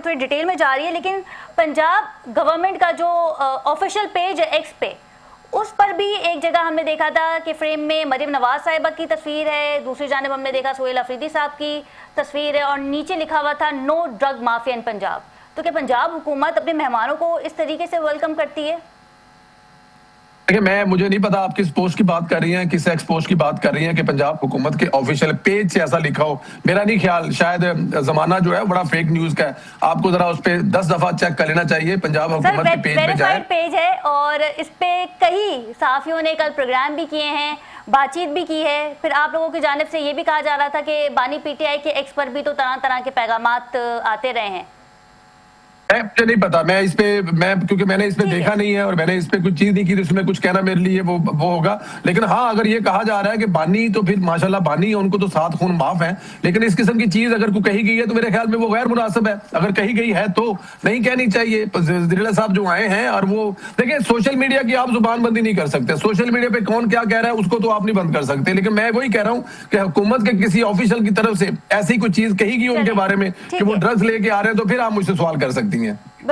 थोड़ी डिटेल में जा रही है, लेकिन पंजाब गवर्नमेंट का जो ऑफिशियल पेज है एक्स पे, उस पर भी एक जगह हमने देखा था कि फ्रेम में मरियम नवाज साहिबा की तस्वीर है, दूसरी जानिब हमने देखा सोहेल अफरीदी साहब की तस्वीर है और नीचे लिखा हुआ था नो ड्रग माफिया इन पंजाब। तो क्या पंजाब हुकूमत अपने मेहमानों को इस तरीके से वेलकम करती है? देखिए, मुझे नहीं पता आप किस पोस्ट की बात कर रही हैं, किस एक्स पोस्ट की बात कर रही हैं कि पंजाब हुकूमत के ऑफिशियल पेज से ऐसा लिखा हो। मेरा नहीं ख्याल, शायद जमाना जो है बड़ा फेक न्यूज का है। आपको जरा उस पे 10 दफा चेक कर लेना चाहिए। पंजाब हुकूमत के पेज पे जाए, पेज है और इस पे कई सहाफियों ने कल प्रोग्राम भी किए हैं, बातचीत भी की है। फिर आप लोगों की जानिब से ये भी कहा जा रहा था कि बानी पीटीआई के एक्स पर भी तो तरह तरह के पैगामात आते रहे हैं। मुझे नहीं पता, क्योंकि मैंने इस पे देखा नहीं है और मैंने इस पे कुछ चीज नहीं की, तो उसमें कुछ कहना मेरे लिए वो होगा। लेकिन हाँ, अगर ये कहा जा रहा है कि बानी, तो फिर माशाल्लाह बानी है, उनको तो 7 खून माफ है। लेकिन इस किस्म की चीज अगर कोई कही गई है तो मेरे ख्याल में वो गैर मुनासिब है। अगर कही गई है तो नहीं कहनी चाहिए। ज़िला साहब जो आए हैं, और वो देखिए, सोशल मीडिया की आप जुबानबंदी नहीं कर सकते। सोशल मीडिया पे कौन क्या कह रहा है उसको तो आप नहीं बंद कर सकते। लेकिन मैं वही कह रहा हूँ कि हुकूमत के किसी ऑफिशियल की तरफ से ऐसी कोई चीज कही गई उनके बारे में कि वो ड्रग्स लेके आ रहे हैं, तो फिर आप मुझसे सवाल कर सकती हैं।